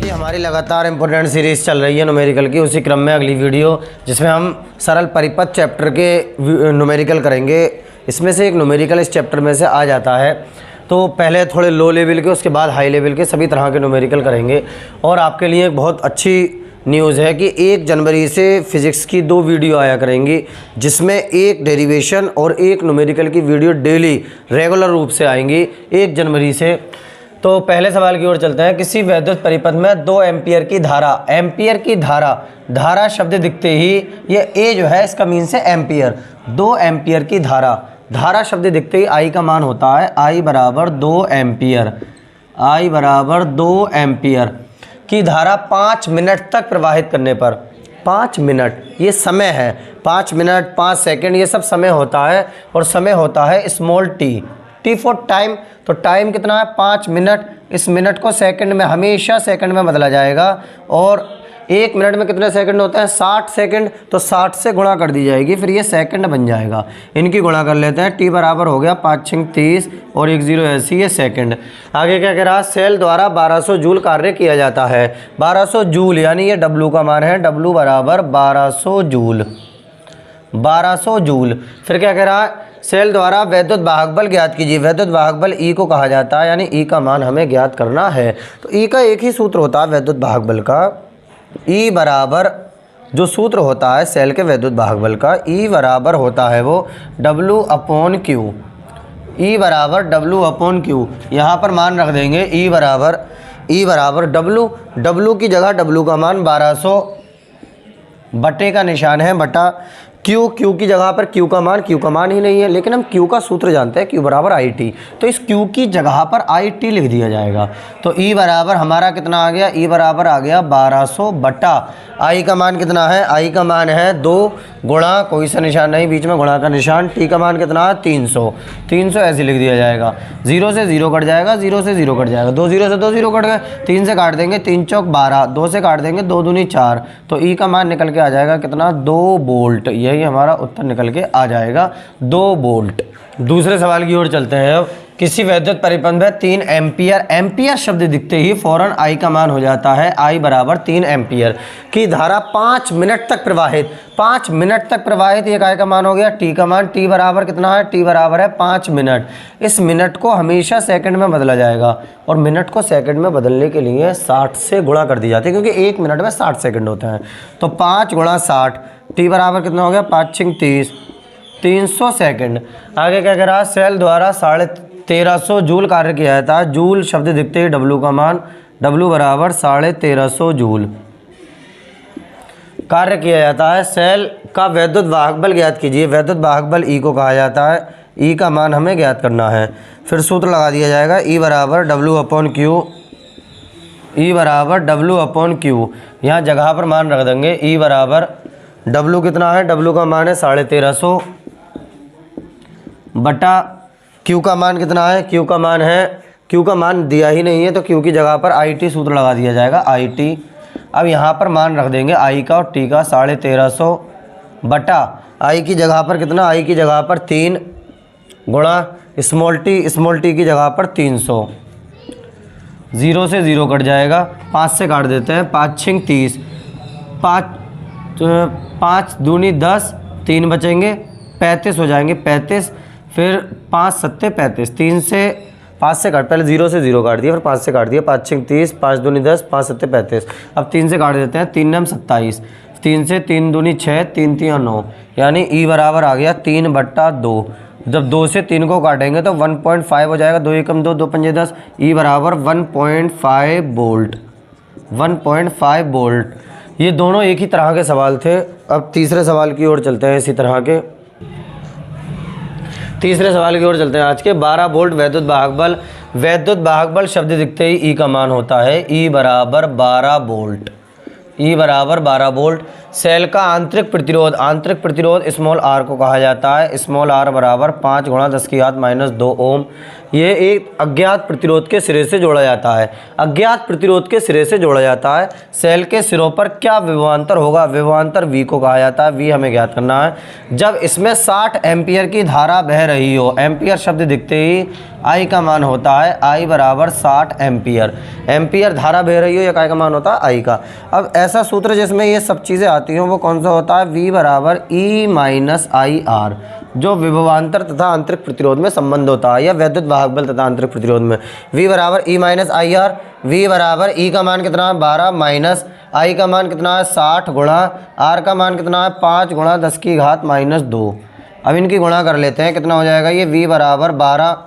हमारी लगातार important series चल रही है न्यूमेरिकल की। उसी क्रम में अगली वीडियो जिसमें हम सरल परिपथ चैप्टर के न्यूमेरिकल करेंगे। इसमें से एक न्यूमेरिकल इस चैप्टर में से आ जाता है, तो पहले थोड़े लो लेवल के, उसके बाद हाई लेवल के सभी तरह के न्यूमेरिकल करेंगे। और आपके लिए एक बहुत अच्छी न्यूज़ है कि 1 जनवरी से फिज़िक्स की 2 वीडियो आया करेंगी, जिसमें एक डेरिवेशन और एक न्यूमेरिकल की वीडियो डेली रेगुलर रूप से आएंगी 1 जनवरी से। तो पहले सवाल की ओर चलते हैं। किसी वैद्युत परिपथ में 2 एम्पियर की धारा, एम्पियर की धारा शब्द दिखते ही ये ए जो है इसका मीन से एम्पियर, 2 एम्पियर की धारा शब्द दिखते ही आई का मान होता है आई बराबर 2 एम्पियर, आई बराबर 2 एम्पियर की धारा 5 मिनट तक प्रवाहित करने पर, 5 मिनट ये समय है, 5 मिनट 5 सेकंड ये सब समय होता है। और समय होता है स्मॉल टी फॉर टाइम। तो टाइम कितना है 5 मिनट। इस मिनट को सेकंड में, हमेशा सेकंड में बदला जाएगा। और 1 मिनट में कितने सेकंड होते हैं 60 सेकंड, तो 60 से गुणा कर दी जाएगी, फिर ये सेकंड बन जाएगा। इनकी गुणा कर लेते हैं। टी बराबर हो गया 5 6 30 और 1 0 ऐसी ये सेकंड। आगे क्या कह रहा है, सेल द्वारा 1200 जूल कार्य किया जाता है। 1200 जूल यानी ये डब्लू का मान है, डब्लू बराबर 1200 जूल, 1200 जूल। फिर क्या कह रहा है, सेल द्वारा वैद्युत वाहक बल ज्ञात कीजिए। वैद्युत वाहक बल ई को कहा जाता है, यानी ई का मान हमें ज्ञात करना है। तो ई का एक ही सूत्र होता है वैद्युत वाहक बल का, ई बराबर जो सूत्र होता है सेल के वैद्युत वाहक बल का, ई बराबर होता है वो W अपॉन क्यू, ई बराबर W अपॉन क्यू। यहाँ पर मान रख देंगे ई बराबर W की जगह W का मान 1200 बटे का निशान है बटा क्यू की जगह पर क्यू का मान ही नहीं है, लेकिन हम क्यू का सूत्र जानते हैं, क्यू बराबर आई टी। तो इस क्यू की जगह पर आई टी लिख दिया जाएगा। तो ई बराबर हमारा कितना आ गया, ई बराबर आ गया 1200 बटा आई का मान कितना है, आई का मान है 2 गुणा, कोई सा निशान नहीं बीच में, गुणा का निशान। टी का मान कितना है 300 ऐसे लिख दिया जाएगा। 0 से 0 कट जाएगा, 0 से 0 कट जाएगा, 2 0 से 2 0 कट गए, 3 से काट देंगे 3 चौक 12, 2 से काट देंगे 2 दूनी 4। तो ई का मान निकल के आ जाएगा कितना, 2 वोल्ट। यही हमारा उत्तर निकल के आ जाएगा 2 वोल्ट। दूसरे सवाल की ओर चलते हैं अब। किसी वैद्युत परिपथ में 3 एम्पियर, एम्पियर शब्द दिखते ही फौरन आई का मान हो जाता है आई बराबर 3 एम्पियर की धारा 5 मिनट तक प्रवाहित, 5 मिनट तक प्रवाहित, ये काय का मान हो गया टी का मान। टी बराबर कितना है, टी बराबर है 5 मिनट। इस मिनट को हमेशा सेकंड में बदला जाएगा, और मिनट को सेकंड में बदलने के लिए 60 से गुणा कर दी जाती है, क्योंकि 1 मिनट में 60 सेकंड होते हैं। तो 5 गुणा 60, टी बराबर कितना हो गया 5 6 30, 300 सेकंड। आगे क्या कह रहा है, सेल द्वारा 1350 जूल कार्य किया जाता है। जूल शब्द दिखते ही डब्लू का मान, डब्लू बराबर 1350 जूल कार्य किया जाता है। सेल का वैद्युत वाहक बल ज्ञात कीजिए। वैद्युत वाहक बल ई को कहा जाता है, ई का मान हमें ज्ञात करना है। फिर सूत्र लगा दिया जाएगा, ई बराबर डब्लू अपॉन क्यू, ई बराबर डब्लू अपॉन क्यू। यहाँ जगह पर मान रख देंगे, ई बराबर डब्लू कितना है, डब्लू का मान है 1350 बटा क्यू का मान कितना है, क्यू का मान है, क्यू का मान दिया ही नहीं है, तो क्यू की जगह पर आई टी सूत्र लगा दिया जाएगा, आई टी। अब यहाँ पर मान रख देंगे आई का और टी का, 1350 बटा आई की जगह पर कितना, आई की जगह पर 3 गुणा स्मॉल टी की जगह पर 300। 0 से 0 कट जाएगा, 5 से काट देते हैं, 5 6 30, 5 दूनी 10, 3 बचेंगे 35 हो जाएंगे, 35। फिर 5 7 35, 3 से 5 से काट, पहले 0 से 0 काट दिया, फिर 5 से काट दिया, 5 6 30, 5 दूनी 10, 5 7 35। अब 3 से काट देते हैं, 3 9 27, 3 से 3 दूनी 6, 3 3 9, यानी ई बराबर आ गया 3 बट्टा 2। जब 2 से 3 को काटेंगे तो 1.5 हो जाएगा, 2 एकम 2, 2 पंजे 10, ई बराबर 1.5 वोल्ट, 1.5 वोल्ट। ये दोनों एक ही तरह के सवाल थे। अब तीसरे सवाल की ओर चलते हैं। इसी तरह के तीसरे सवाल की ओर चलते हैं आज के। 12 वोल्ट वैद्युत वाहक बल, वैद्युत वाहक बल शब्द दिखते ही ई का मान होता है ई बराबर 12 वोल्ट, ई बराबर 12 वोल्ट। सेल का आंतरिक प्रतिरोध स्मॉल आर को कहा जाता है, स्मॉल आर बराबर 5 गुणा 10 की घात -2 ओम। ये एक अज्ञात प्रतिरोध के सिरे से जोड़ा जाता है। अज्ञात प्रतिरोध के सिरे से जोड़ा जाता है। सेल के सिरों पर क्या विभवांतर होगा? विभवांतर V को कहा जाता है। V हमें ज्ञात करना है। जब इसमें 60 एम्पियर की धारा बह रही हो, एम्पियर शब्द दिखते ही I का मान होता है I बराबर 60 एम्पियर। एम्पियर धारा बह रही हो, या I का मान होता है I का। अब ऐसा सूत्र जिसमें ये सब चीज़ें आती हों वो कौन सा होता है? V बराबर E माइनस IR, जो विभवांतर तथा आंतरिक प्रतिरोध में संबंध होता है, या वैद्युत वाहक बल तथा आंतरिक प्रतिरोध में। V बराबर E माइनस IR। V बराबर E का मान कितना है? 12 माइनस I का मान कितना है? 60 गुणा R का मान कितना है? 5 गुणा 10 की घात माइनस 2। अब इनकी गुणा कर लेते हैं, कितना हो जाएगा ये? V बराबर 12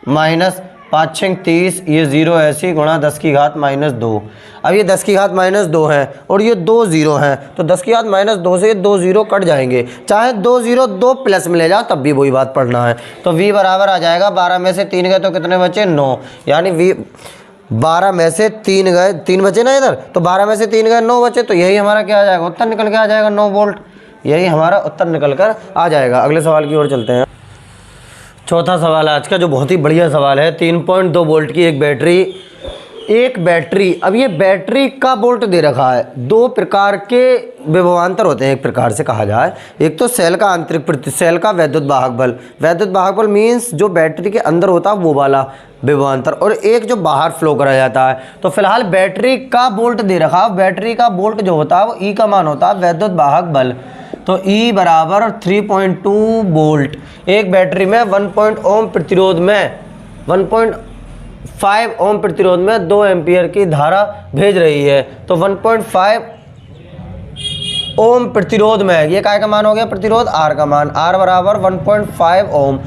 माइनस 5 6 30, ये 0 ऐसी गुणा 10 की घात माइनस 2। अब ये 10 की घात माइनस 2 है और ये 2 0 हैं, तो 10 की घात माइनस 2 से 2 0 कट जाएंगे। चाहे 2 0 2 प्लस में ले जाओ तब भी वही बात पढ़ना है। तो V बराबर आ जाएगा 12 में से 3 गए तो कितने बचे? 9। यानी V 12 में से 3 गए, 3 बचे ना इधर, तो 12 में से 3 गए 9 बचे, तो यही हमारा क्या आ जाएगा? उत्तर निकल के आ जाएगा 9 वोल्ट। यही हमारा उत्तर निकल कर आ जाएगा। अगले सवाल की ओर चलते हैं। चौथा सवाल आज का, जो बहुत ही बढ़िया सवाल है। 3.2 वोल्ट की एक बैटरी। अब ये बैटरी का वोल्ट दे रखा है। दो प्रकार के विभवांतर होते हैं, एक प्रकार से कहा जाए। एक तो सेल का आंतरिक सेल का वैद्युत वाहक बल। वैद्युत वाहक बल मीन्स जो बैटरी के अंदर होता है वो वाला विभवांतर, और एक जो बाहर फ्लो करा जाता है। तो फिलहाल बैटरी का वोल्ट दे रखा है। बैटरी का वोल्ट जो होता है वो E का मान होता है वैद्युत वाहक बल। तो E बराबर 3.2 वोल्ट। एक बैटरी में 1 ओम प्रतिरोध में 1.5 ओम प्रतिरोध में 2 एम्पियर की धारा भेज रही है। तो 1.5 ओम प्रतिरोध में ये काय का मान हो गया? प्रतिरोध R का मान। R बराबर 1.5 ओम।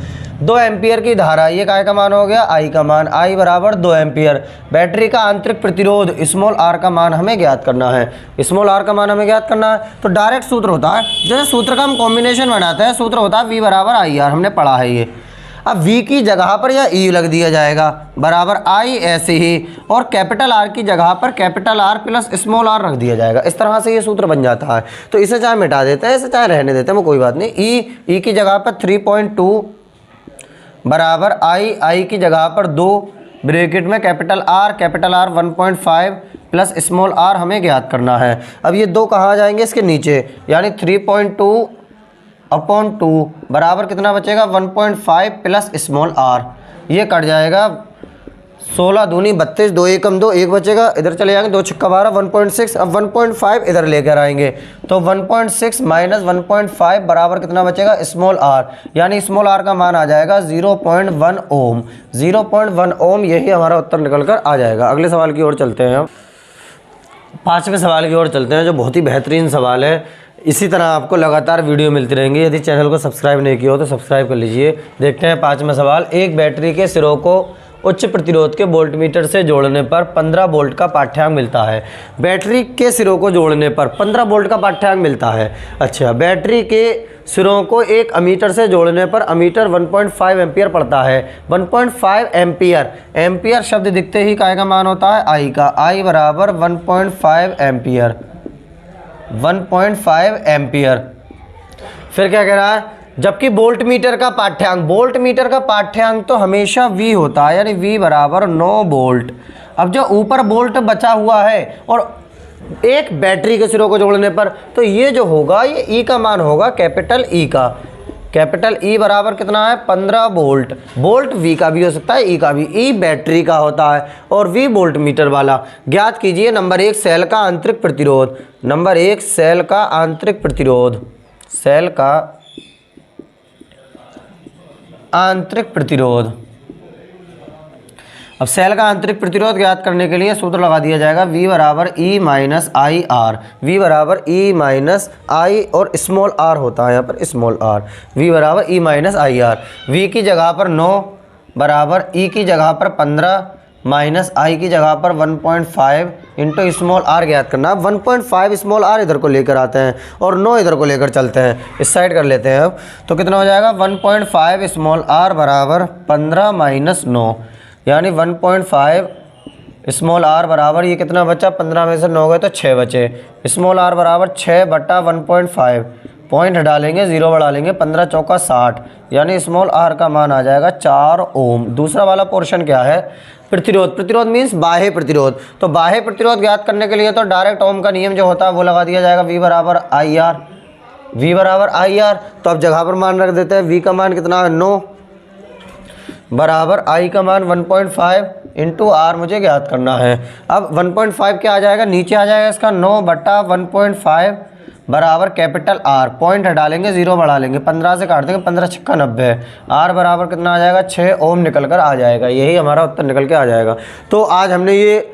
2 एम्पियर की धारा, ये काय का मान हो गया? I का मान। I बराबर 2 एम्पियर। बैटरी का आंतरिक प्रतिरोध स्मॉल r का मान हमें ज्ञात करना है। स्मॉल r का मान हमें ज्ञात करना है। तो डायरेक्ट सूत्र होता है, जैसे सूत्र का हम कॉम्बिनेशन बनाते हैं, सूत्र होता है V बराबर IR। हमने पढ़ा है ये। अब V की जगह पर या E लग दिया जाएगा बराबर I, ऐसे ही, और कैपिटल R की जगह पर capital R plus small r रख दिया जाएगा। इस तरह से ये सूत्र बन जाता है। तो इसे चाहे मिटा देते हैं, इसे चाहे रहने देते हैं, वो कोई बात नहीं। E की जगह पर 3.2 बराबर I की जगह पर 2 ब्रैकेट में capital R 1.5 plus small r हमें ज्ञात करना है। अब ये 2 कहाँ जाएंगे? इसके नीचे, यानी 3.2 अपॉन 2 बराबर कितना बचेगा? 1.5 प्लस स्मॉल r। ये कट जाएगा, 16 दूनी 32, 2 एकम 2, 1 बचेगा, इधर चले जाएंगे, 2 छक्का 12, 1.6। अब 1.5 इधर लेकर आएंगे, तो 1.6 माइनस 1.5 बराबर कितना बचेगा? Small r। यानी स्मॉल r का मान आ जाएगा 0.1 ओम। 0.1 ओम, यही हमारा उत्तर निकल कर आ जाएगा। अगले सवाल की ओर चलते हैं। 5वें सवाल की ओर चलते हैं, जो बहुत ही बेहतरीन सवाल है। इसी तरह आपको लगातार वीडियो मिलती रहेंगी। यदि चैनल को सब्सक्राइब नहीं किया हो तो सब्सक्राइब कर लीजिए। देखते हैं 5वां सवाल। एक बैटरी के सिरों को उच्च प्रतिरोध के वोल्टमीटर से जोड़ने पर 15 वोल्ट का पाठ्यांक मिलता है। बैटरी के सिरों को जोड़ने पर 15 वोल्ट का पाठ्यांक मिलता है। अच्छा, बैटरी के सिरों को एक अमीटर से जोड़ने पर अमीटर 1.5 एम्पियर पड़ता है। 1.5 एम्पियर, एम्पियर शब्द दिखते ही काय का मान होता है? I का। I बराबर 1.5 एम्पियर। 1.5 एम्पियर। फिर क्या कह रहा है? जबकि वोल्ट मीटर का पाठ्यांक तो हमेशा V होता है, यानी V बराबर 9 वोल्ट। अब जो ऊपर वोल्ट बचा हुआ है और एक बैटरी के सिरों को जोड़ने पर, तो ये जो होगा ये E का मान होगा कैपिटल E का। कैपिटल E बराबर कितना है? 15 वोल्ट। वोल्ट V का भी हो सकता है, E का भी। E बैटरी का होता है और V वोल्ट मीटर वाला। ज्ञात कीजिए नंबर 1 सेल का आंतरिक प्रतिरोध। नंबर 1 सेल का आंतरिक प्रतिरोध। सेल का आंतरिक प्रतिरोध। अब सेल का आंतरिक प्रतिरोध ज्ञात करने के लिए सूत्र लगा दिया जाएगा V बराबर E minus I R. V बराबर E माइनस आई और स्मॉल r होता है यहाँ पर स्मॉल r। V बराबर E minus I R. V की जगह पर 9 बराबर E की जगह पर 15 माइनस I की जगह पर 1.5 इंटू स्मॉल r ज्ञात करना। 1.5 स्मॉल r इधर को लेकर आते हैं और 9 इधर को लेकर चलते हैं, इस साइड कर लेते हैं। अब तो कितना हो जाएगा? 1.5 स्मॉल r बराबर 15 माइनस 9, यानी 1.5 स्मॉल r बराबर ये कितना बचा? 15 में से 9 गए तो 6 बचे। स्मॉल r बराबर 6 बटा 1.5, पॉइंट हटालेंगे, 0 बढ़ा लेंगे, 15 चौका 60, यानी स्मॉल r का मान आ जाएगा 4 ओम। दूसरा वाला पोर्शन क्या है? प्रतिरोध। प्रतिरोध मीन्स बाह्य प्रतिरोध। तो बाह्य प्रतिरोध ज्ञात करने के लिए तो डायरेक्ट ओम का नियम जो होता है वो लगा दिया जाएगा, V बराबर आई आर। V बराबर आई आर। तो अब जगह पर मान रख देते हैं, V का मान कितना है 9 बराबर I का मान 1.5 इंटू आर मुझे ज्ञात करना है। अब 1.5 क्या आ जाएगा? नीचे आ जाएगा इसका 9 बटा 1.5 बराबर कैपिटल R। पॉइंट हटा लेंगे, 0 बढ़ा लेंगे, 15 से काट देंगे, 15 छक्का 90। R बराबर कितना आ जाएगा? 6 ओम निकल कर आ जाएगा। यही हमारा उत्तर निकल के आ जाएगा। तो आज हमने ये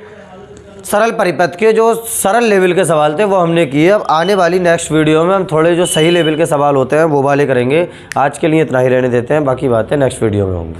सरल परिपथ के जो सरल लेवल के सवाल थे वो हमने किए। अब आने वाली नेक्स्ट वीडियो में हम थोड़े जो सही लेवल के सवाल होते हैं वो वाले करेंगे। आज के लिए इतना ही रहने देते हैं, बाकी बातें नेक्स्ट वीडियो में होंगी।